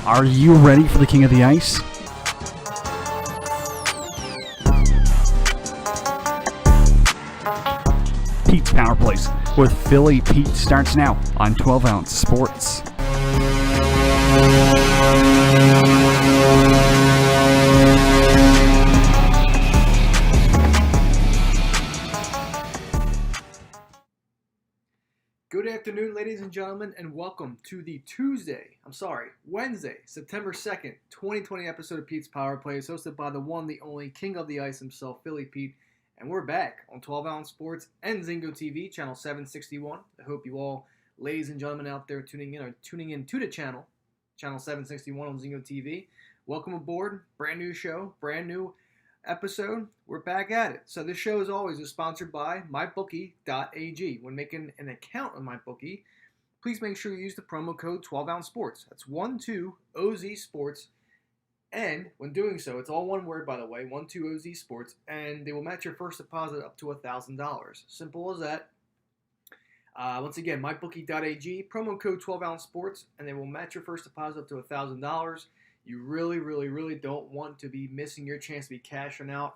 Are you ready for the King of the Ice? Pete's Power Plays with Philly Pete starts now on 12 Ounce Sports. Good afternoon, ladies and gentlemen, and welcome to the Wednesday, September 2nd, 2020 episode of Pete's Power Plays, hosted by the one, the only King of the Ice himself, Philly Pete. And we're back on 12 Ounce Sports and Zingo TV, channel 761. I hope you all, ladies and gentlemen out there tuning in to the channel 761 on Zingo TV. Welcome aboard. Brand new show, brand new episode. We're back at it. So this show, as always, is sponsored by MyBookie.ag. When making an account on MyBookie, please make sure you use the promo code 12 Ounce Sports. That's 12OZ Sports. And when doing so, it's all one word, by the way, 12OZ Sports, and they will match your first deposit up to $1,000. Simple as that. Once again, MyBookie.ag, promo code 12 Ounce Sports, and they will match your first deposit up to $1,000. You really, really, really don't want to be missing your chance to be cashing out.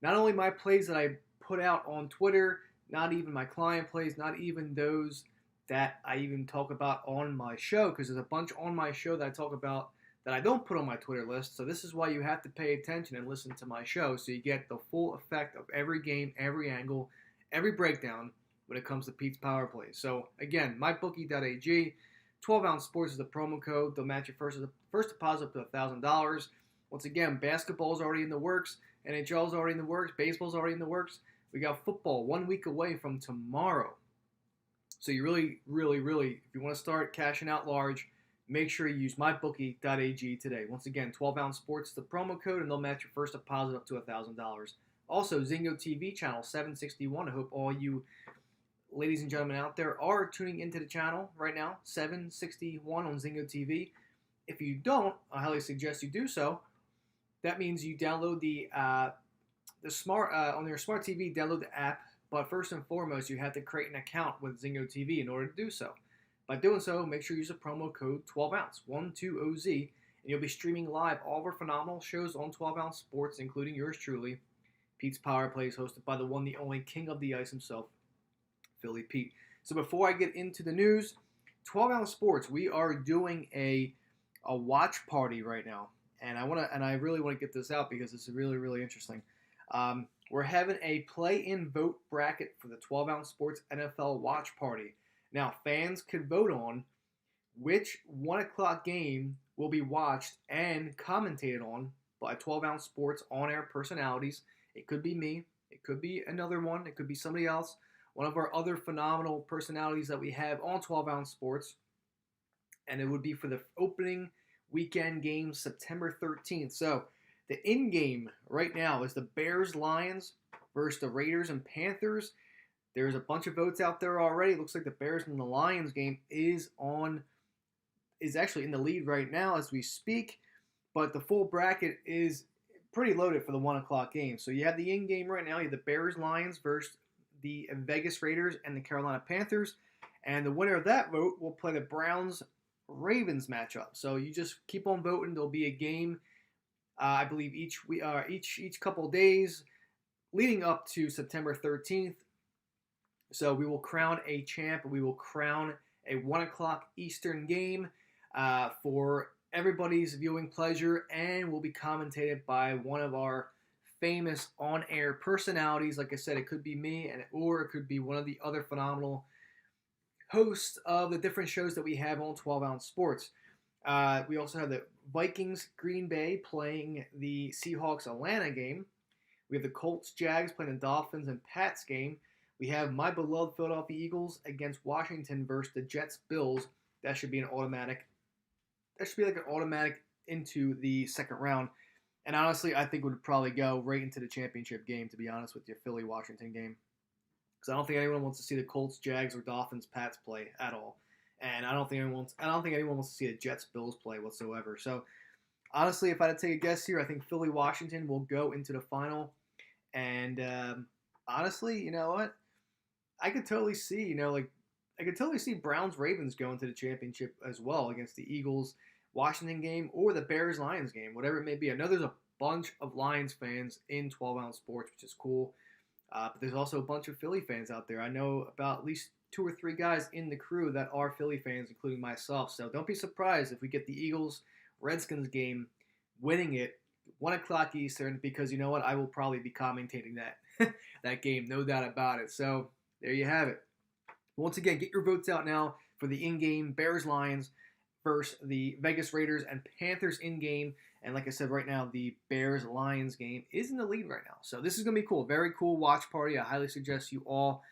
Not only my plays that I put out on Twitter, not even my client plays, not even those that I even talk about on my show, because there's a bunch on my show that I talk about that I don't put on my Twitter list. So this is why you have to pay attention and listen to my show, so you get the full effect of every game, every angle, every breakdown when it comes to Pete's Power Plays. So again, MyBookie.ag, 12 Ounce Sports is the promo code. They'll match your first deposit up to $1,000. Once again, basketball's already in the works. NHL's already in the works. Baseball's already in the works. We got football 1 week away from tomorrow. So you really, really, really, if you want to start cashing out large, make sure you use MyBookie.ag today. Once again, 12 Ounce Sports is the promo code, and they'll match your first deposit up to $1,000. Also, Zingo TV, channel 761. I hope all you ladies and gentlemen out there are tuning into the channel right now, 761 on Zingo TV. If you don't, I highly suggest you do so. That means you download the smart on your smart TV, download the app. But first and foremost, you have to create an account with Zingo TV in order to do so. By doing so, make sure you use the promo code 12 Ounce 12OZ, and you'll be streaming live all of our phenomenal shows on 12 Ounce Sports, including yours truly, Pete's Power Plays, hosted by the one, the only King of the Ice himself, Philly Pete. So before I get into the news, 12 Ounce Sports, we are doing a watch party right now, and I really want to get this out because it's really, really interesting. We're having a play-in vote bracket for the 12 Ounce Sports NFL watch party. Now, fans could vote on which 1 o'clock game will be watched and commentated on by 12 Ounce Sports on-air personalities. It could be me. It could be another one. It could be somebody else. One of our other phenomenal personalities that we have on 12 Ounce Sports. And it would be for the opening weekend game, September 13th. So the in-game right now is the Bears-Lions versus the Raiders and Panthers. There's a bunch of votes out there already. It looks like the Bears and the Lions game is actually in the lead right now as we speak. But the full bracket is pretty loaded for the 1 o'clock game. So you have the in-game right now. You have the Bears-Lions versus the Vegas Raiders and the Carolina Panthers. And the winner of that vote will play the Browns-Ravens matchup. So you just keep on voting. There'll be a game, I believe, each couple of days leading up to September 13th. So we will crown a champ. We will crown a 1 o'clock Eastern game for everybody's viewing pleasure, and will be commentated by one of our famous on-air personalities. Like I said, it could be me, or it could be one of the other phenomenal hosts of the different shows that we have on 12 Ounce Sports. We also have the Vikings Green Bay playing the Seahawks Atlanta game. We have the Colts Jags playing the Dolphins and Pats game. We have my beloved Philadelphia Eagles against Washington versus the Jets Bills. That should be an automatic. That should be like an automatic into the second round. And honestly, I think it would probably go right into the championship game, to be honest with you, Philly-Washington game. Because I don't think anyone wants to see the Colts, Jags, or Dolphins, Pats play at all. And I don't think anyone wants to see the Jets, Bills play whatsoever. So honestly, if I had to take a guess here, I think Philly-Washington will go into the final. And honestly, you know what? I could totally see, Browns-Ravens go into the championship as well against the Eagles. Washington game or the Bears-Lions game, whatever it may be. I know there's a bunch of Lions fans in 12-ounce sports, which is cool. But there's also a bunch of Philly fans out there. I know about at least 2 or 3 guys in the crew that are Philly fans, including myself. So don't be surprised if we get the Eagles-Redskins game winning it 1 o'clock Eastern, because you know what? I will probably be commentating that game, no doubt about it. So there you have it. Once again, get your votes out now for the in-game Bears-Lions versus the Vegas Raiders and Panthers in-game. And like I said, right now, the Bears-Lions game is in the lead right now. So this is going to be cool. Very cool watch party. I highly suggest you all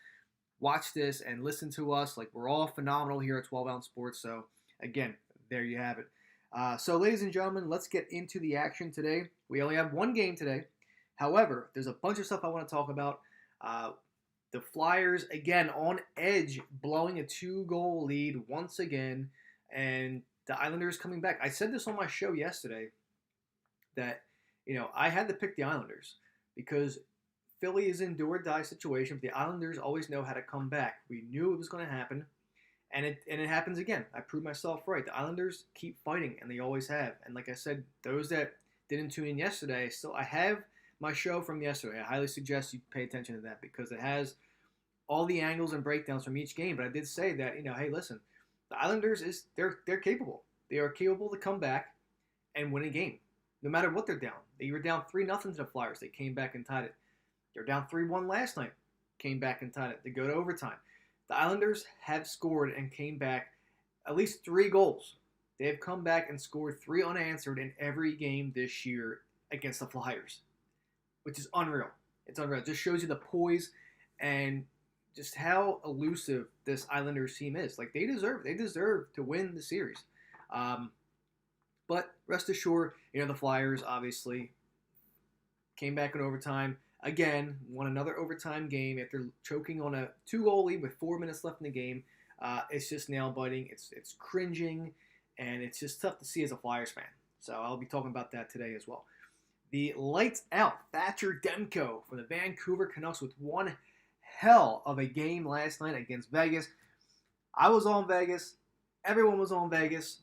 watch this and listen to us. Like, we're all phenomenal here at 12-Ounce Sports. So, again, there you have it. So, ladies and gentlemen, let's get into the action today. We only have one game today. However, there's a bunch of stuff I want to talk about. The Flyers, again, on edge, blowing a 2-goal lead once again. And the Islanders coming back. I said this on my show yesterday that, I had to pick the Islanders because Philly is in do-or-die situation, but the Islanders always know how to come back. We knew it was going to happen, and it happens again. I proved myself right. The Islanders keep fighting, and they always have. And like I said, those that didn't tune in yesterday, I have my show from yesterday. I highly suggest you pay attention to that because it has all the angles and breakdowns from each game. But I did say that, hey, listen, the Islanders they're capable. They are capable to come back and win a game, no matter what they're down. They were down 3-0 to the Flyers. They came back and tied it. They were down 3-1 last night. Came back and tied it to go to overtime. The Islanders have scored and came back at least 3 goals. They have come back and scored 3 unanswered in every game this year against the Flyers, which is unreal. It's unreal. It just shows you the poise and just how elusive this Islanders team is. Like, they deserve to win the series. But rest assured, the Flyers obviously came back in overtime. Again, won another overtime game after choking on a 2-goal lead with 4 minutes left in the game. It's just nail-biting. It's cringing, and it's just tough to see as a Flyers fan. So I'll be talking about that today as well. The lights-out Thatcher Demko from the Vancouver Canucks with one hell of a game last night against Vegas. I was on Vegas. Everyone was on Vegas.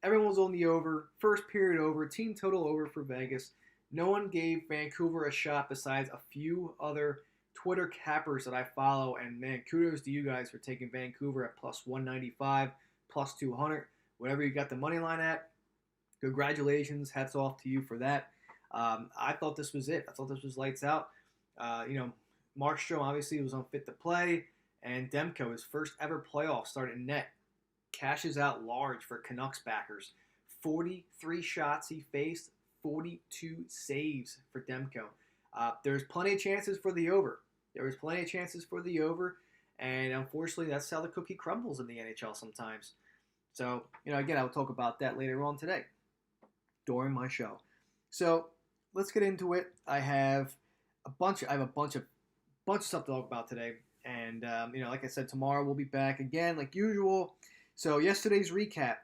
Everyone was on the over. First period over. Team total over for Vegas. No one gave Vancouver a shot besides a few other Twitter cappers that I follow. And, man, kudos to you guys for taking Vancouver at plus 195, plus 200, whatever you got the money line at. Congratulations. Hats off to you for that. I thought this was it. I thought this was lights out. Markstrom obviously was unfit to play. And Demko, his first ever playoff start in net, cashes out large for Canucks backers. 43 shots he faced. 42 saves for Demko. There's plenty of chances for the over. And unfortunately, that's how the cookie crumbles in the NHL sometimes. So, again, I'll talk about that later on today during my show. So, let's get into it. I have a bunch of stuff to talk about today. And, like I said, tomorrow we'll be back again like usual. So, yesterday's recap.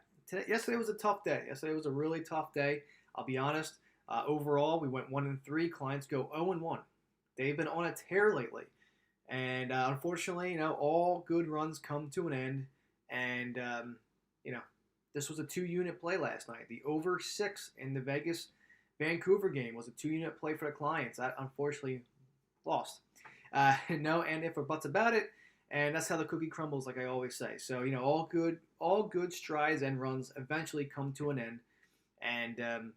Yesterday was a tough day. Yesterday was a really tough day. I'll be honest. Overall, we went 1-3. Clients go 0-1. They've been on a tear lately, and unfortunately, all good runs come to an end. And this was a 2-unit play last night. The over 6 in the Vegas Vancouver game was a 2-unit play for the Clients. I unfortunately lost. No and if or buts about it. And that's how the cookie crumbles, like I always say. So all good strides and runs eventually come to an end. And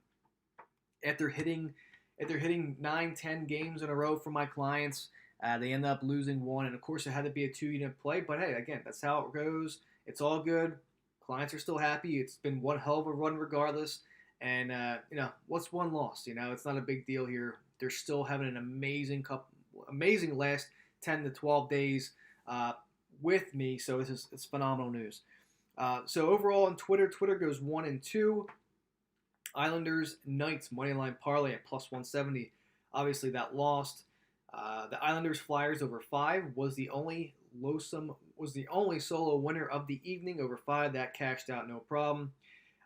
after hitting 9-10 games in a row for my Clients, they end up losing one. And of course, it had to be a 2-unit play. But hey, again, that's how it goes. It's all good. Clients are still happy. It's been one hell of a run regardless. And what's one loss? It's not a big deal here. They're still having an amazing last 10 to 12 days with me. So it's phenomenal news. So overall on Twitter goes 1-2. Islanders Knights moneyline parlay at plus 170. Obviously that lost. The Islanders Flyers over 5 was the only solo winner of the evening over 5. That cashed out no problem.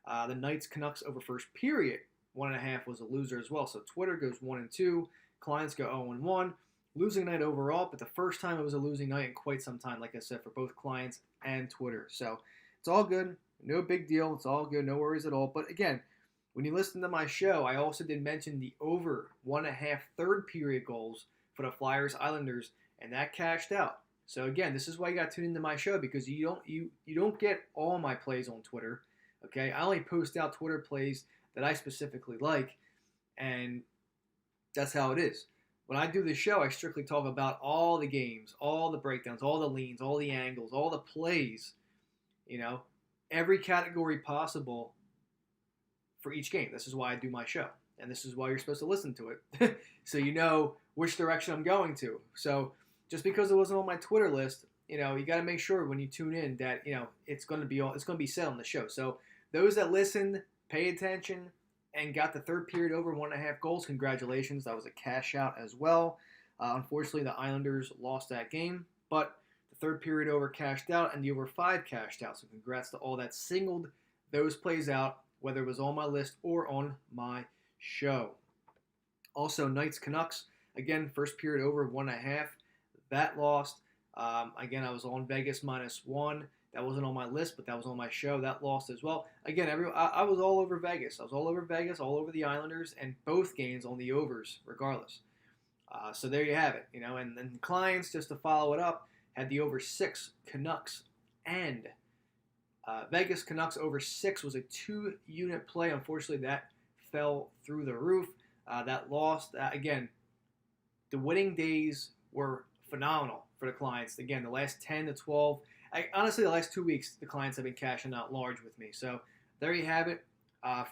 The Knights Canucks over first period 1.5 was a loser as well. So Twitter goes 1-2. Clients go 0-1. Losing night overall, but the first time it was a losing night in quite some time, like I said, for both Clients and Twitter. So it's all good. No big deal. It's all good. No worries at all. But again, when you listen to my show, I also did mention the over 1.5 third period goals for the Flyers Islanders, and that cashed out. So again, this is why you got to tune into my show, because you don't get all my plays on Twitter. Okay, I only post out Twitter plays that I specifically like, and that's how it is. When I do the show, I strictly talk about all the games, all the breakdowns, all the leans, all the angles, all the plays, you know, every category possible for each game. This is why I do my show, and this is why you're supposed to listen to it, so you know which direction I'm going to. So just because it wasn't on my Twitter list, you got to make sure when you tune in that it's going to be said on the show. So those that listened, pay attention, and got the third period over 1.5 goals, congratulations. That was a cash out as well. Unfortunately, the Islanders lost that game, but the third period over cashed out and the over 5 cashed out. So congrats to all that singled those plays out, whether it was on my list or on my show. Also, Knights Canucks, again, first period over 1.5. That lost. Again, I was on Vegas -1. That wasn't on my list, but that was on my show. That lost as well. Again, I was all over Vegas. I was all over Vegas, all over the Islanders, and both games on the overs, regardless. So there you have it. And then clients, just to follow it up, had the over 6 Canucks and Vegas Canucks over 6 was a 2-unit play. Unfortunately, that fell through the roof. That lost. Again, the winning days were phenomenal for the clients. Again, the last 10 to 12. Honestly, the last 2 weeks, the clients have been cashing out large with me. So there you have it.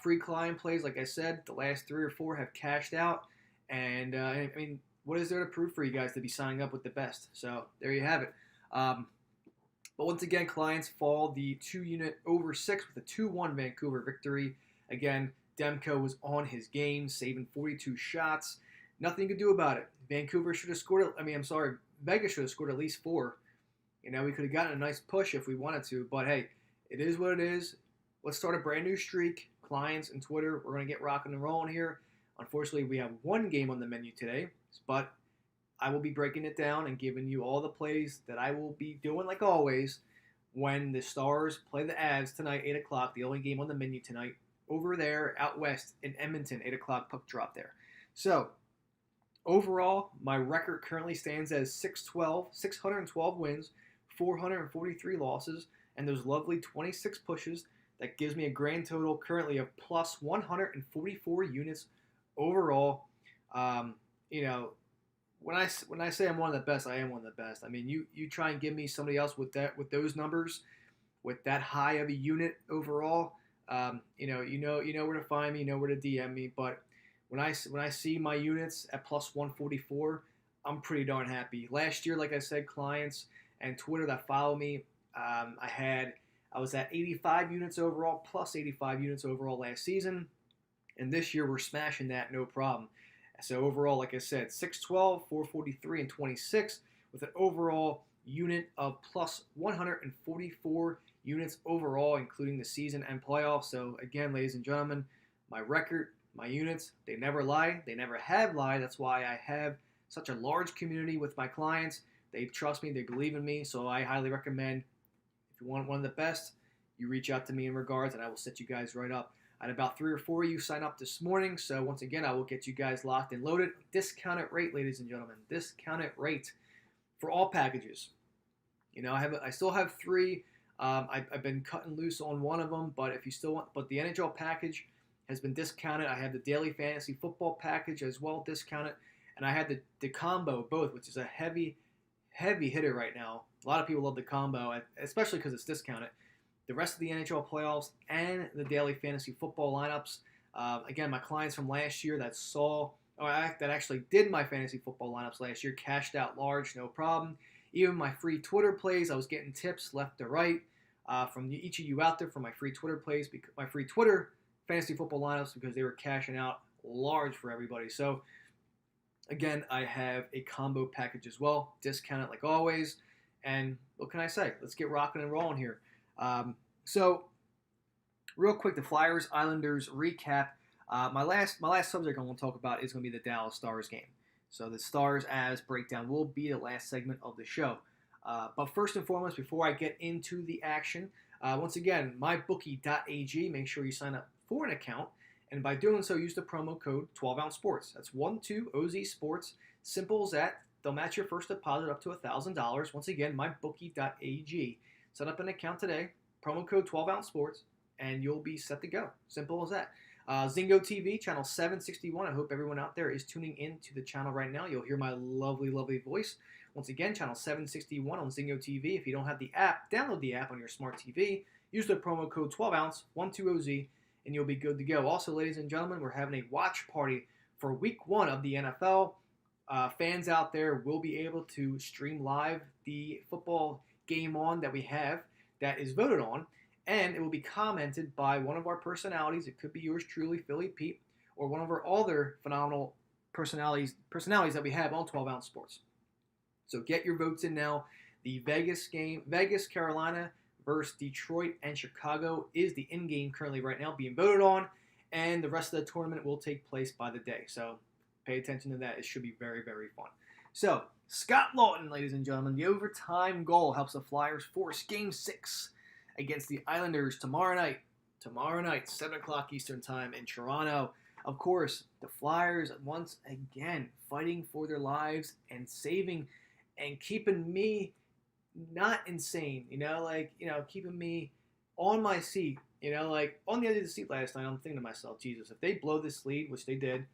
Free client plays, like I said, the last 3 or 4 have cashed out. And, I mean, what is there to prove for you guys to be signing up with the best? So there you have it. But once again, clients fall the 2-unit over 6 with a 2-1 Vancouver victory. Again, Demko was on his game, saving 42 shots. Nothing you could do about it. Vancouver should have scored. Vegas should have scored at least 4. We could have gotten a nice push if we wanted to, but hey, it is what it is. Let's start a brand new streak. Clients and Twitter, we're going to get rocking and rolling here. Unfortunately, we have one game on the menu today, but I will be breaking it down and giving you all the plays that I will be doing, like always, when the Stars play the Avs tonight, 8 o'clock, the only game on the menu tonight, over there out west in Edmonton, 8 o'clock puck drop there. So, overall, my record currently stands as 612 wins, 443 losses, and those lovely 26 pushes. That gives me a grand total currently of plus 144 units overall. When I say I'm one of the best, I am one of the best. I mean, you try and give me somebody else with those numbers, with that high of a unit overall. You know where to find me, you know where to DM me. But when I see my units at plus 144, I'm pretty darn happy. Last year, like I said, clients and Twitter that follow me, I was at 85 units overall, plus 85 units overall last season, and this year we're smashing that no problem. So overall, like I said, 612, 443, and 26 with an overall unit of plus 144 units overall, including the season and playoffs. So again, ladies and gentlemen, my record, my units, they never lie. They never have lied. That's why I have such a large community with my clients. They trust me. They believe in me. So I highly recommend, if you want one of the best, you reach out to me in regards, and I will set you guys right up. I had about 3 or 4 of you sign up this morning. So once again, I will get you guys locked and loaded. Discounted rate, ladies and gentlemen. Discounted rate for all packages. I still have 3. I've been cutting loose on one of them, but if you still want, but the NHL package has been discounted. I have the daily fantasy football package as well discounted, and I had the combo both, which is a heavy hitter right now. A lot of people love the combo, especially because it's discounted. The rest of the NHL playoffs and the daily fantasy football lineups. Again, my clients from last year that actually did my fantasy football lineups last year cashed out large, no problem. Even my free Twitter plays, I was getting tips left to right from each of you out there for my free Twitter plays, my free Twitter fantasy football lineups, because they were cashing out large for everybody. So again, I have a combo package as well, discounted like always. And what can I say? Let's get rocking and rolling here. So real quick, the Flyers Islanders recap. My last subject I want to talk about is going to be the Dallas Stars game. So the Stars as breakdown will be the last segment of the show. But first and foremost, before I get into the action, once again, mybookie.ag. Make sure you sign up for an account. And by doing so, use the promo code 12ounce sports. That's 12OZ sports. Simple as that. They'll match your first deposit up to $1,000. Once again, mybookie.ag. Set up an account today. Promo code 12ounce sports, and you'll be set to go. Simple as that. Zingo TV, channel 761. I hope everyone out there is tuning in to the channel right now. You'll hear my lovely, lovely voice. Once again, channel 761 on Zingo TV. If you don't have the app, download the app on your smart TV. Use the promo code 12ounce, 12OZ, and you'll be good to go. Also, ladies and gentlemen, we're having a watch party for week 1 of the NFL. Fans out there will be able to stream live the football game on that we have that is voted on, and it will be commented by one of our personalities. It could be yours truly, Philly Pete, or one of our other phenomenal personalities that we have on 12ounce sports. So get your votes in now. The Vegas game, Vegas, Carolina versus Detroit and Chicago is the in-game currently right now being voted on, and the rest of the tournament will take place by the day. So pay attention to that. It should be very, very fun. So, Scott Laughton, ladies and gentlemen, the overtime goal helps the Flyers force Game 6 against the Islanders tomorrow night. Tomorrow night, 7 o'clock Eastern Time in Toronto. Of course, the Flyers, once again, fighting for their lives and saving and keeping me not insane, keeping me on my seat, on the edge of the seat last night. I'm thinking to myself, Jesus, if they blow this lead, which they did,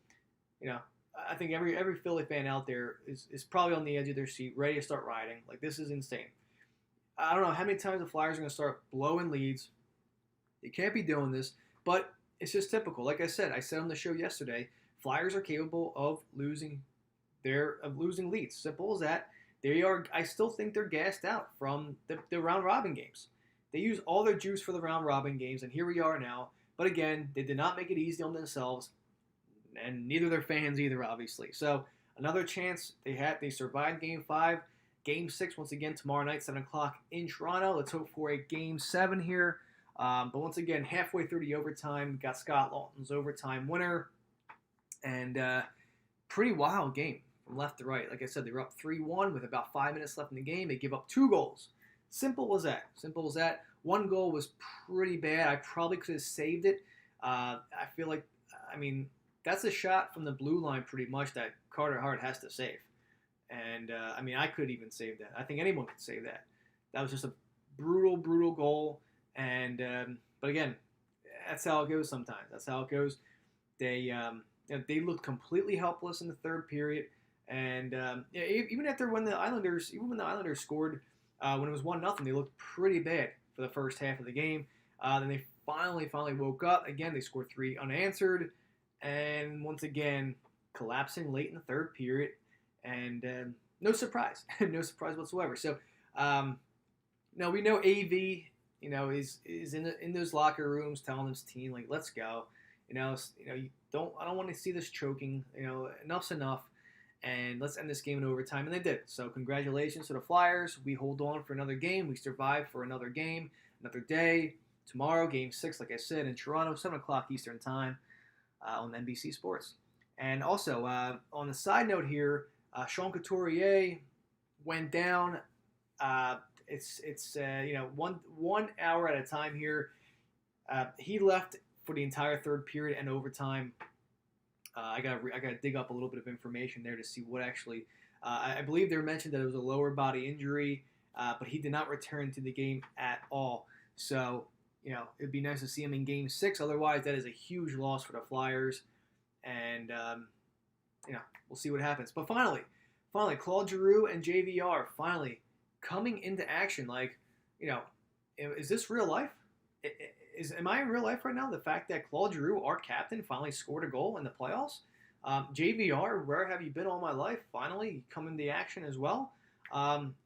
I think every Philly fan out there is probably on the edge of their seat, ready to start riding. Like, this is insane. I don't know how many times the Flyers are going to start blowing leads. They can't be doing this, but it's just typical. Like I said on the show yesterday, Flyers are capable of losing leads. Simple as that. They are. I still think they're gassed out from the round robin games. They use all their juice for the round robin games, and here we are now. But again, they did not make it easy on themselves, and neither their fans either, obviously. So another chance they had. They survived Game 5. Game 6, once again, tomorrow night, 7 o'clock in Toronto. Let's hope for a Game 7 here. But once again, halfway through the overtime, got Scott Laughton's overtime winner. And pretty wild game from left to right. Like I said, they were up 3-1 with about 5 minutes left in the game. They give up 2 goals. Simple as that. Simple as that. 1 goal was pretty bad. I probably could have saved it. I feel like, that's a shot from the blue line pretty much that Carter Hart has to save. And, I could even save that. I think anyone could save that. That was just a brutal, brutal goal. And, but again, that's how it goes sometimes. That's how it goes. They looked completely helpless in the third period. And even when the Islanders scored, when it was 1-0, they looked pretty bad for the first half of the game. Then they finally woke up. Again, they scored 3 unanswered. And once again, collapsing late in the third period. And no surprise. No surprise whatsoever. So, now we know AV, is in those locker rooms telling his team, like, let's go. I don't want to see this choking. Enough's enough. And let's end this game in overtime. And they did. So congratulations to the Flyers. We hold on for another game. We survive for another game, another day. Tomorrow, Game 6, like I said, in Toronto, 7 o'clock Eastern Time on NBC Sports. And also, on the side note here, Sean Couturier went down. It's 1 hour at a time here. He left for the entire third period and overtime. I gotta dig up a little bit of information there to see what actually. I believe they mentioned that it was a lower body injury, but he did not return to the game at all. So it'd be nice to see him in Game 6. Otherwise, that is a huge loss for the Flyers, and we'll see what happens. But finally, Claude Giroux and JVR finally coming into action. Like, is this real life? Am I in real life right now? The fact that Claude Giroux, our captain, finally scored a goal in the playoffs. JVR, where have you been all my life? Finally coming to action as well.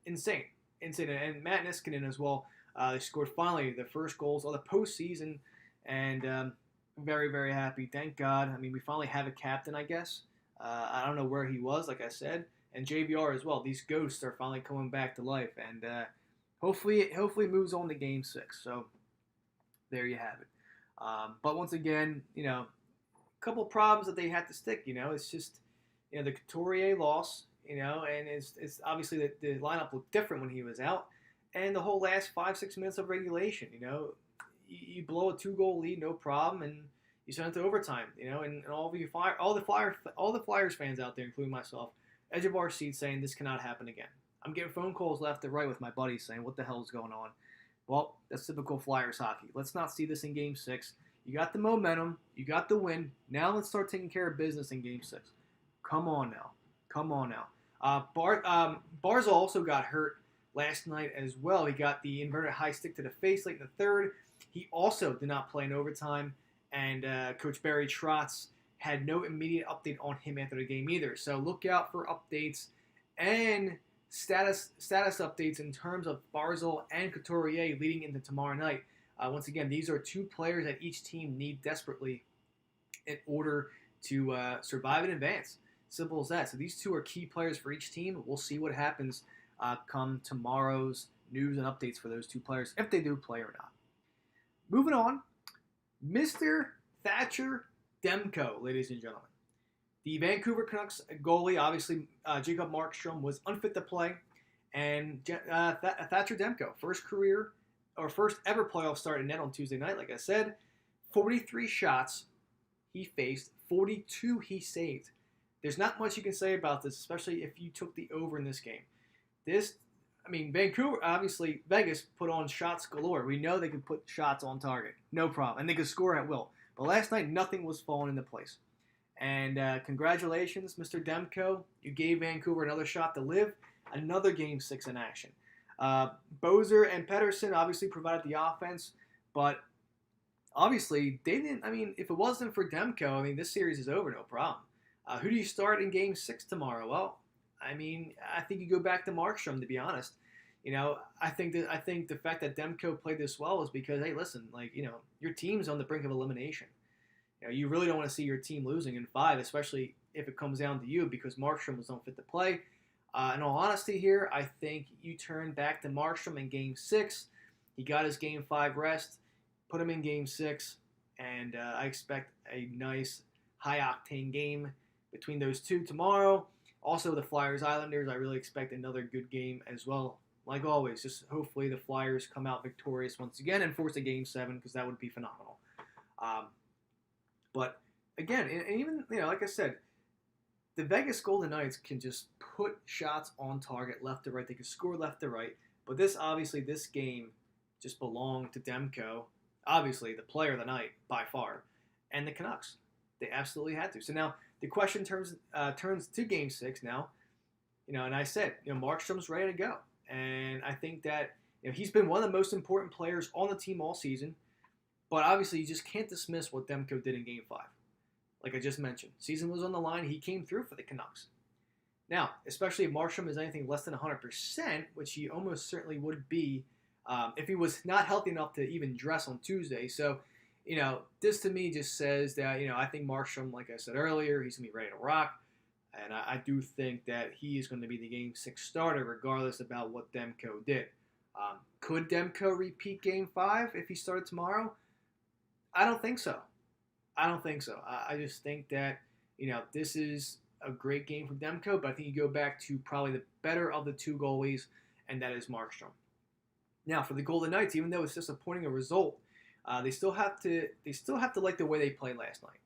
Insane. And Matt Niskanen as well. They scored finally the first goals of the postseason, and very, very happy. Thank God. We finally have a captain, I guess. I don't know where he was, like I said, and JVR as well. These ghosts are finally coming back to life, and hopefully it moves on to Game 6. So there you have it. But once again, a couple problems that they had to stick. It's just the Couturier loss. and it's obviously the lineup looked different when he was out, and the whole last 5-6 minutes of regulation, you blow a 2-goal lead, no problem, and you send it to overtime, and all the Flyers fans out there, including myself, edge of our seats saying this cannot happen again. I'm getting phone calls left and right with my buddies saying, what the hell is going on? Well, that's typical Flyers hockey. Let's not see this in Game 6. You got the momentum. You got the win. Now let's start taking care of business in Game 6. Come on now. Barzal also got hurt last night as well. He got the inverted high stick to the face late in the third. He also did not play in overtime, and Coach Barry Trotz had no immediate update on him after the game either. So look out for updates and status updates in terms of Barzal and Couturier leading into tomorrow night. Once again, these are two players that each team need desperately in order to survive and advance. Simple as that. So these two are key players for each team. We'll see what happens come tomorrow's news and updates for those two players, if they do play or not. Moving on, Mr. Thatcher Demko, ladies and gentlemen. The Vancouver Canucks goalie, obviously, Jacob Markstrom, was unfit to play. And Thatcher Demko, first ever playoff start in net on Tuesday night, like I said. 43 shots he faced, 42 he saved. There's not much you can say about this, especially if you took the over in this game. Vancouver, obviously, Vegas put on shots galore. We know they could put shots on target. No problem. And they could score at will. But last night, nothing was falling into place. And congratulations, Mr. Demko. You gave Vancouver another shot to live. Another Game 6 in action. Bozer and Pettersson obviously provided the offense. But obviously, they didn't. If it wasn't for Demko, this series is over, no problem. Who do you start in Game 6 tomorrow? Well, I think you go back to Markstrom, to be honest. I think the fact that Demko played this well is because, hey, listen, your team's on the brink of elimination. You really don't want to see your team losing in 5, especially if it comes down to you, because Markstrom was unfit to play. In all honesty here, I think you turn back to Markstrom in Game 6. He got his Game 5 rest, put him in Game 6, and I expect a nice high-octane game between those two tomorrow. Also, the Flyers-Islanders, I really expect another good game as well. Like always, just hopefully the Flyers come out victorious once again and force a Game 7, because that would be phenomenal. But again, and even, like I said, the Vegas Golden Knights can just put shots on target left to right. They can score left to right. But this game just belonged to Demko, obviously the player of the night by far, and the Canucks. They absolutely had to. So now the question turns to Game 6 now. And I said, Markstrom's ready to go. And I think that he's been one of the most important players on the team all season. But obviously, you just can't dismiss what Demko did in Game 5. Like I just mentioned, season was on the line. He came through for the Canucks. Now, especially if Markstrom is anything less than 100%, which he almost certainly would be if he was not healthy enough to even dress on Tuesday. So, this to me just says that, I think Markstrom, like I said earlier, he's going to be ready to rock. And I do think that he is going to be the Game 6 starter regardless about what Demko did. Could Demko repeat Game 5 if he started tomorrow? I don't think so. I just think that, this is a great game for Demko, but I think you go back to probably the better of the two goalies, and that is Markstrom. Now, for the Golden Knights, even though it's disappointing a result, they still have to like the way they played last night.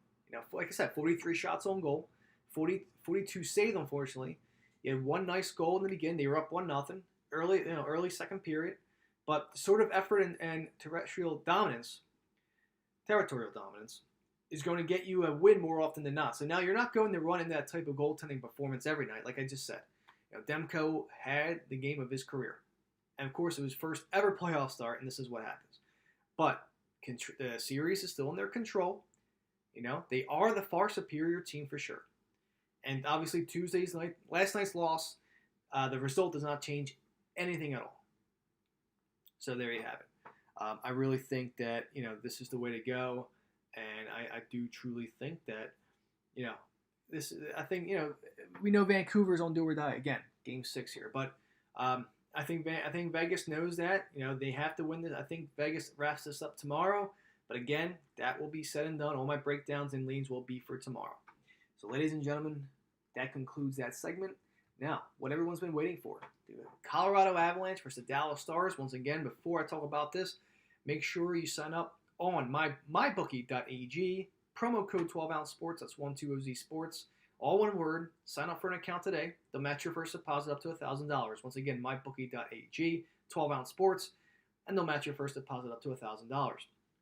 Like I said, 43 shots on goal, 42 saved, unfortunately. You had one nice goal in the beginning. They were up 1-0 early second period, but the sort of effort and territorial dominance is going to get you a win more often than not. So now you're not going to run in that type of goaltending performance every night, like I just said. Demko had the game of his career. And, of course, it was his first ever playoff start, and this is what happens. But the series is still in their control. They are the far superior team for sure. And, obviously, last night's loss, the result does not change anything at all. So there you have it. I really think that, this is the way to go. And I do truly think that, we know Vancouver's on do or die again, Game 6 here. But I think Vegas knows that. They have to win this. I think Vegas wraps this up tomorrow. But again, that will be said and done. All my breakdowns and leans will be for tomorrow. So ladies and gentlemen, that concludes that segment. Now, what everyone's been waiting for, the Colorado Avalanche versus the Dallas Stars. Once again, before I talk about this, make sure you sign up on mybookie.ag, promo code 12ounce sports, that's 12OZ sports, all one word. Sign up for an account today. They'll match your first deposit up to $1,000. Once again, mybookie.ag, 12ounce sports, and they'll match your first deposit up to $1,000.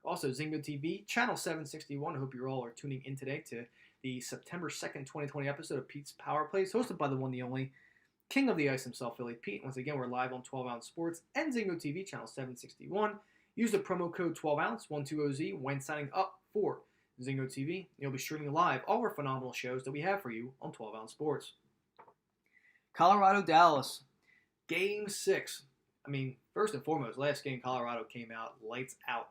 Also, Zingo TV, channel 761. I hope you all are tuning in today to the September 2nd, 2020 episode of Pete's Power Plays, hosted by the one, the only, King of the Ice himself, Philly Pete. Once again, we're live on 12ounce sports and Zingo TV, channel 761. Use the promo code 12ounce, 12OZ, when signing up for Zingo TV. You'll be streaming live all our phenomenal shows that we have for you on 12ounce sports. Colorado, Dallas, Game 6. I mean, first and foremost, last game, Colorado came out lights out.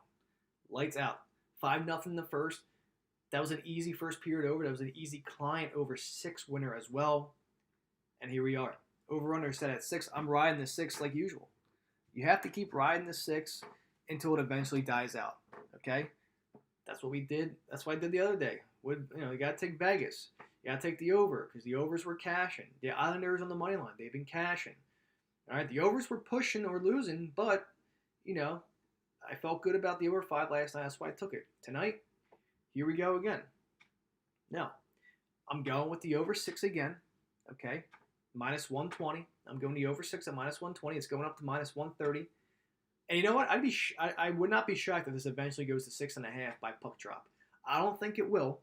Lights out. 5-0 in the first. That was an easy first period over. That was an easy client over 6 winner as well. And here we are. Over-under set at 6. I'm riding the 6 like usual. You have to keep riding the 6 until it eventually dies out. Okay? That's what we did. That's what I did the other day. You got to take Vegas. You got to take the over because the overs were cashing. The Islanders on the money line, they've been cashing. All right, the overs were pushing or losing, but, I felt good about the over 5 last night. That's why I took it. Tonight, here we go again. Now, I'm going with the over 6 again, okay? Minus 120. I'm going the over 6 at minus 120. It's going up to minus 130. And you know what? I would not be shocked if this eventually goes to 6.5 by puck drop. I don't think it will,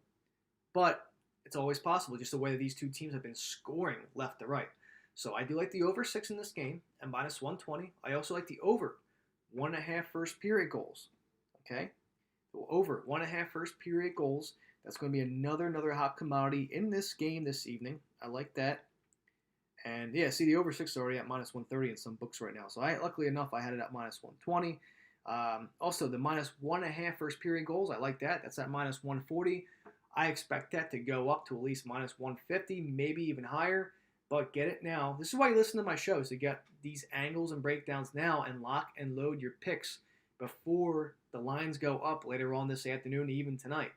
but it's always possible, just the way that these two teams have been scoring left to right. So I do like the over 6 in this game at minus 120. I also like the over 1.5 first period goals. Okay? So over 1.5 first period goals. That's going to be another hot commodity in this game this evening. I like that. And yeah, see, the over 6 is already at minus 130 in some books right now. So luckily enough, I had it at minus 120. Also, the minus 1.5 first period goals, I like that. That's at minus 140. I expect that to go up to at least minus 150, maybe even higher. But get it now. This is why you listen to my shows, to get these angles and breakdowns now and lock and load your picks before the lines go up later on this afternoon, even tonight.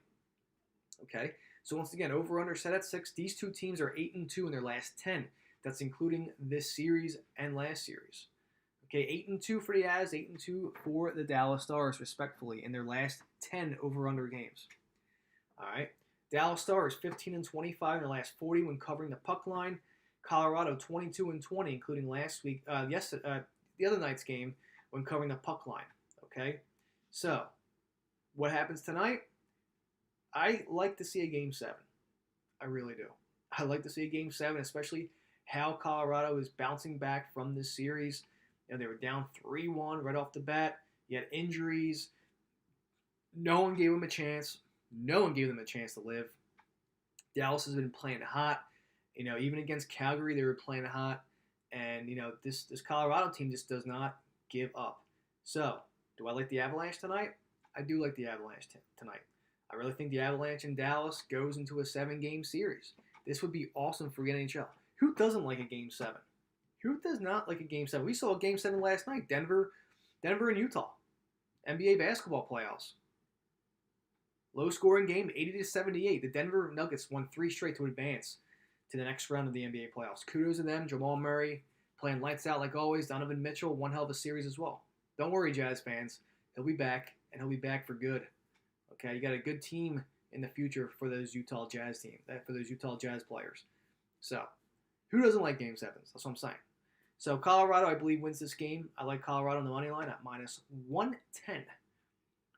Okay? So once again, over-under set at 6. These two teams are 8-2 in their last 10. That's including this series and last series. Okay, 8-2 for the Avs, 8-2 for the Dallas Stars, respectfully, in their last 10 over-under games. All right? Dallas Stars, 15-25 in their last 40 when covering the puck line. Colorado 22-20, including last week, the other night's game when covering the puck line. Okay, so what happens tonight? I like to see a Game 7. I really do. I like to see a Game 7, especially how Colorado is bouncing back from this series. They were down 3-1 right off the bat. You had injuries. No one gave them a chance. No one gave them a chance to live. Dallas has been playing hot. Even against Calgary, they were playing hot. And, this Colorado team just does not give up. So, do I like the Avalanche tonight? I do like the Avalanche tonight. I really think the Avalanche in Dallas goes into a 7-game series. This would be awesome for the NHL. Who doesn't like a Game 7? Who does not like a Game 7? We saw a Game 7 last night. Denver and Utah. NBA basketball playoffs. Low-scoring game, 80-78. The Denver Nuggets won 3 straight to advance to the next round of the NBA playoffs. Kudos to them. Jamal Murray playing lights out like always. Donovan Mitchell, one hell of a series as well. Don't worry, Jazz fans. He'll be back, and he'll be back for good. Okay, you got a good team in the future for those Utah Jazz players. So, who doesn't like Game 7s? That's what I'm saying. So, Colorado, I believe, wins this game. I like Colorado on the money line at minus 110. All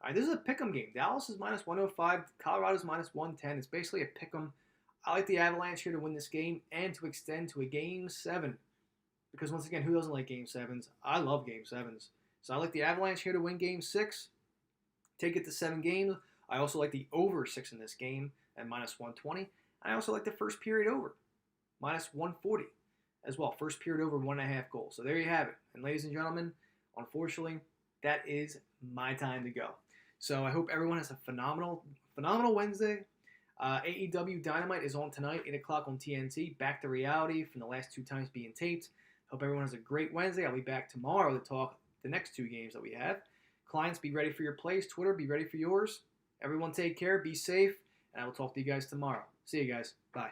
right, this is a pick'em game. Dallas is minus 105. Colorado's minus 110. It's basically a pick'em. I like the Avalanche here to win this game and to extend to a Game 7. Because once again, who doesn't like Game 7s? I love Game 7s. So I like the Avalanche here to win Game 6. Take it to 7 games. I also like the over 6 in this game at minus 120. I also like the first period over, minus 140 as well. First period over, 1.5 goals. So there you have it. And ladies and gentlemen, unfortunately, that is my time to go. So I hope everyone has a phenomenal Wednesday. AEW Dynamite is on tonight, 8 o'clock on TNT. Back to reality from the last 2 times being taped. Hope everyone has a great Wednesday. I'll be back tomorrow to talk the next 2 games that we have. Clients, be ready for your plays. Twitter, be ready for yours. Everyone take care, be safe, and I will talk to you guys tomorrow. See you guys. Bye.